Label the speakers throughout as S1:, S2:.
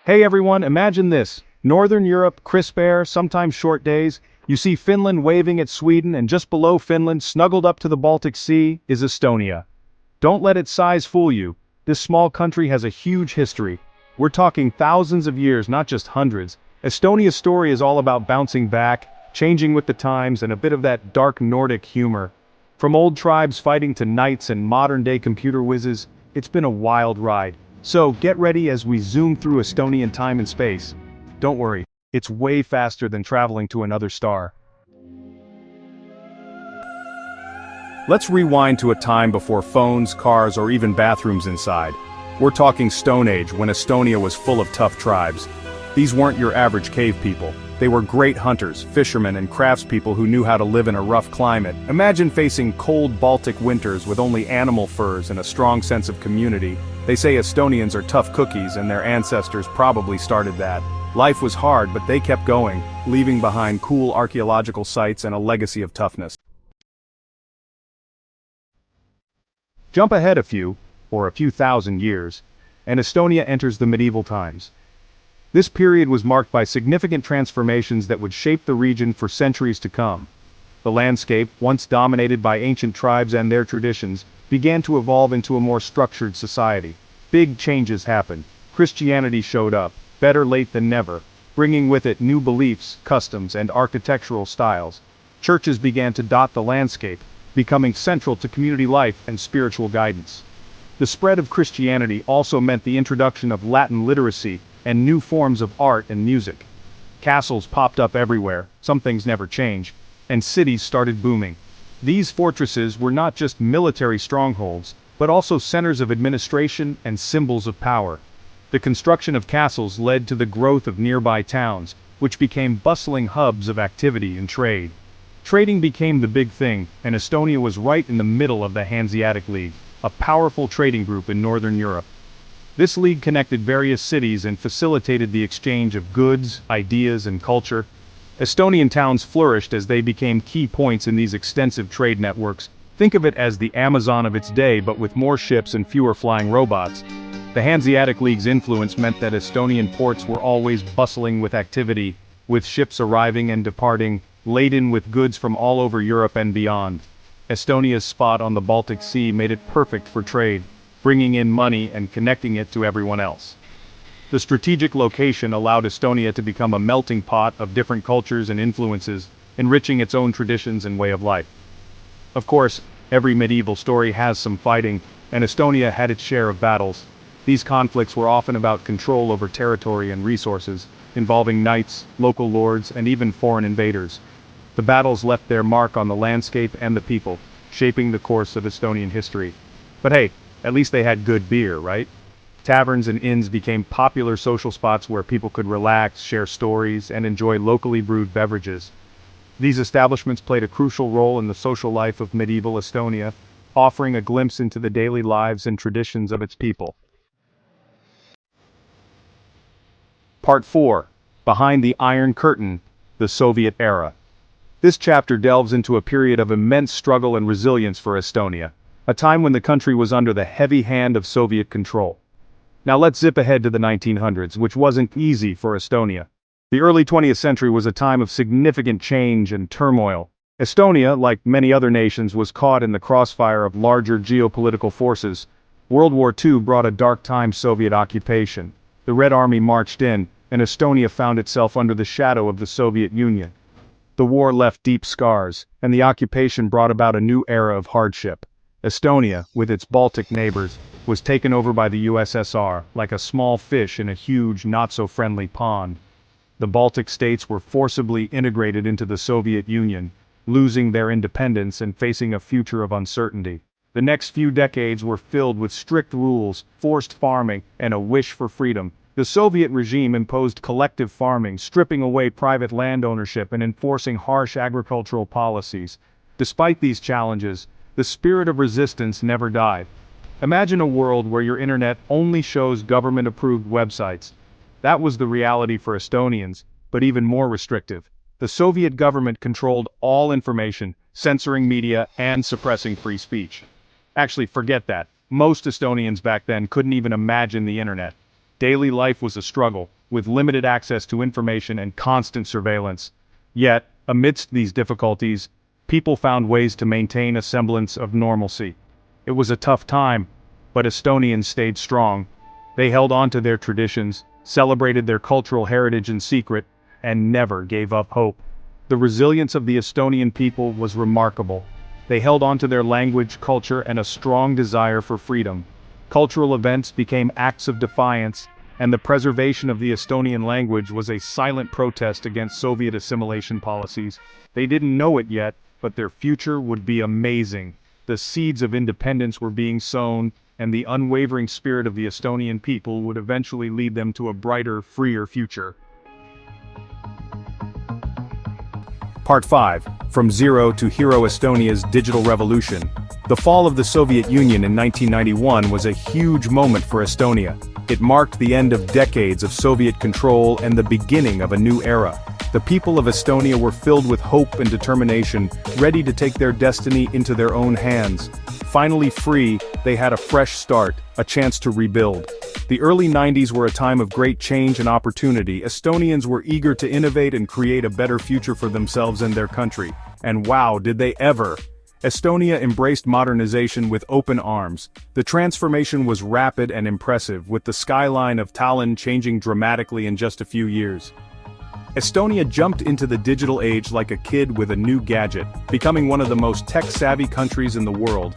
S1: Hey everyone, imagine this. Northern Europe, crisp air, sometimes short days. You see Finland waving at Sweden, and just below Finland, snuggled up to the Baltic Sea, is Estonia. Don't let its size fool you. This small country has a huge history. We're talking thousands of years, not just hundreds. Estonia's story is all about bouncing back, changing with the times, and a bit of that dark Nordic humor. From old tribes fighting to knights and modern-day computer whizzes, it's been a wild ride. So, get ready as we zoom through Estonian time and space. Don't worry, it's way faster than traveling to another star. Let's rewind to a time before phones, cars, or even bathrooms inside. We're talking Stone Age, when Estonia was full of tough tribes. These weren't your average cave people. They were great hunters, fishermen, and craftspeople who knew how to live in a rough climate. Imagine facing cold Baltic winters with only animal furs and a strong sense of community. They say Estonians are tough cookies, and their ancestors probably started that. Life was hard, but they kept going, leaving behind cool archaeological sites and a legacy of toughness. Jump ahead a few thousand years, and Estonia enters the medieval times. This period was marked by significant transformations that would shape the region for centuries to come. The landscape, once dominated by ancient tribes and their traditions, began to evolve into a more structured society. Big changes happened. Christianity showed up, better late than never, bringing with it new beliefs, customs, and architectural styles. Churches began to dot the landscape, becoming central to community life and spiritual guidance. The spread of Christianity also meant the introduction of Latin literacy and new forms of art and music. Castles popped up everywhere, some things never change, and cities started booming. These fortresses were not just military strongholds, but also centers of administration and symbols of power. The construction of castles led to the growth of nearby towns, which became bustling hubs of activity and trade. Trading became the big thing, and Estonia was right in the middle of the Hanseatic League, a powerful trading group in Northern Europe. This league connected various cities and facilitated the exchange of goods, ideas, and culture. Estonian towns flourished as they became key points in these extensive trade networks. Think of it as the Amazon of its day, but with more ships and fewer flying robots. The Hanseatic League's influence meant that Estonian ports were always bustling with activity, with ships arriving and departing, laden with goods from all over Europe and beyond. Estonia's spot on the Baltic Sea made it perfect for trade, bringing in money and connecting it to everyone else. The strategic location allowed Estonia to become a melting pot of different cultures and influences, enriching its own traditions and way of life. Of course, every medieval story has some fighting, and Estonia had its share of battles. These conflicts were often about control over territory and resources, involving knights, local lords, and even foreign invaders. The battles left their mark on the landscape and the people, shaping the course of Estonian history. But hey, at least they had good beer, right? Taverns and inns became popular social spots where people could relax, share stories, and enjoy locally brewed beverages. These establishments played a crucial role in the social life of medieval Estonia, offering a glimpse into the daily lives and traditions of its people. Part 4. Behind the Iron Curtain, the Soviet Era. This chapter delves into a period of immense struggle and resilience for Estonia, a time when the country was under the heavy hand of Soviet control. Now let's zip ahead to the 1900s, which wasn't easy for Estonia. The early 20th century was a time of significant change and turmoil. Estonia, like many other nations, was caught in the crossfire of larger geopolitical forces. World War II brought a dark time Soviet occupation. The Red Army marched in, and Estonia found itself under the shadow of the Soviet Union. The war left deep scars, and the occupation brought about a new era of hardship. Estonia, with its Baltic neighbors, was taken over by the USSR, like a small fish in a huge, not-so-friendly pond. The Baltic states were forcibly integrated into the Soviet Union, losing their independence and facing a future of uncertainty. The next few decades were filled with strict rules, forced farming, and a wish for freedom. The Soviet regime imposed collective farming, stripping away private land ownership and enforcing harsh agricultural policies. Despite these challenges, the spirit of resistance never died. Imagine a world where your internet only shows government-approved websites. That was the reality for Estonians, but even more restrictive. The Soviet government controlled all information, censoring media and suppressing free speech. Actually, forget that. Most Estonians back then couldn't even imagine the internet. Daily life was a struggle, with limited access to information and constant surveillance. Yet, amidst these difficulties, people found ways to maintain a semblance of normalcy. It was a tough time, but Estonians stayed strong. They held on to their traditions, celebrated their cultural heritage in secret, and never gave up hope. The resilience of the Estonian people was remarkable. They held on to their language, culture, and a strong desire for freedom. Cultural events became acts of defiance, and the preservation of the Estonian language was a silent protest against Soviet assimilation policies. They didn't know it yet, but their future would be amazing. The seeds of independence were being sown, and the unwavering spirit of the Estonian people would eventually lead them to a brighter, freer future. Part 5. From Zero to Hero: Estonia's Digital Revolution. The fall of the Soviet Union in 1991 was a huge moment for Estonia. It marked the end of decades of Soviet control and the beginning of a new era. The people of Estonia were filled with hope and determination, ready to take their destiny into their own hands. Finally free, they had a fresh start, a chance to rebuild. The early 90s were a time of great change and opportunity. Estonians were eager to innovate and create a better future for themselves and their country. And wow, did they ever! Estonia embraced modernization with open arms. The transformation was rapid and impressive, with the skyline of Tallinn changing dramatically in just a few years. Estonia jumped into the digital age like a kid with a new gadget, becoming one of the most tech-savvy countries in the world.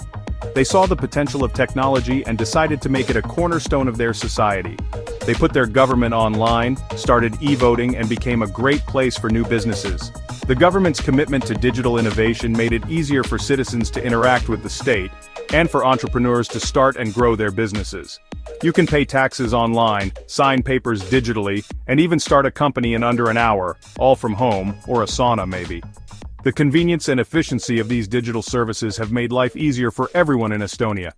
S1: They saw the potential of technology and decided to make it a cornerstone of their society. They put their government online, started e-voting, and became a great place for new businesses. The government's commitment to digital innovation made it easier for citizens to interact with the state, and for entrepreneurs to start and grow their businesses. You can pay taxes online, sign papers digitally, and even start a company in under an hour, all from home, or a sauna maybe. The convenience and efficiency of these digital services have made life easier for everyone in Estonia.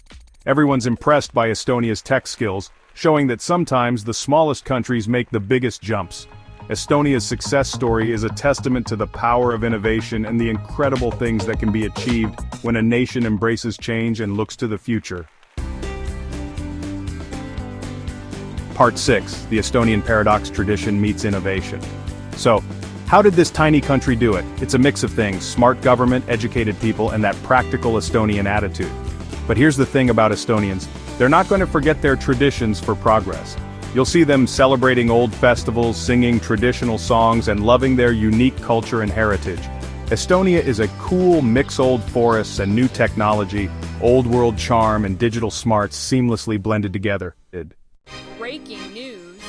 S1: Everyone's impressed by Estonia's tech skills, showing that sometimes the smallest countries make the biggest jumps. Estonia's success story is a testament to the power of innovation and the incredible things that can be achieved when a nation embraces change and looks to the future. Part 6. The Estonian Paradox: Tradition Meets Innovation. So, how did this tiny country do it? It's a mix of things: smart government, educated people, and that practical Estonian attitude. But here's the thing about Estonians: they're not going to forget their traditions for progress. You'll see them celebrating old festivals, singing traditional songs, and loving their unique culture and heritage. Estonia is a cool mix: old forests and new technology, old world charm and digital smarts seamlessly blended together.
S2: Breaking news.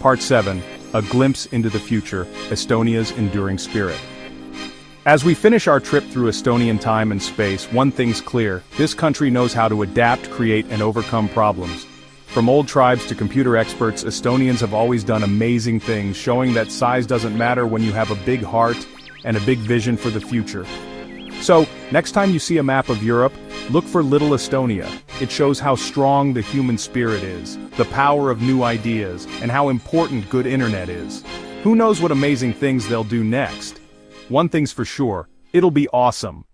S1: Part 7. A glimpse into the future: Estonia's enduring spirit. As we finish our trip through Estonian time and space, one thing's clear: this country knows how to adapt, create, and overcome problems. From old tribes to computer experts, Estonians have always done amazing things, showing that size doesn't matter when you have a big heart and a big vision for the future. So, next time you see a map of Europe, look for Little Estonia. It shows how strong the human spirit is, the power of new ideas, and how important good internet is. Who knows what amazing things they'll do next? One thing's for sure: it'll be awesome.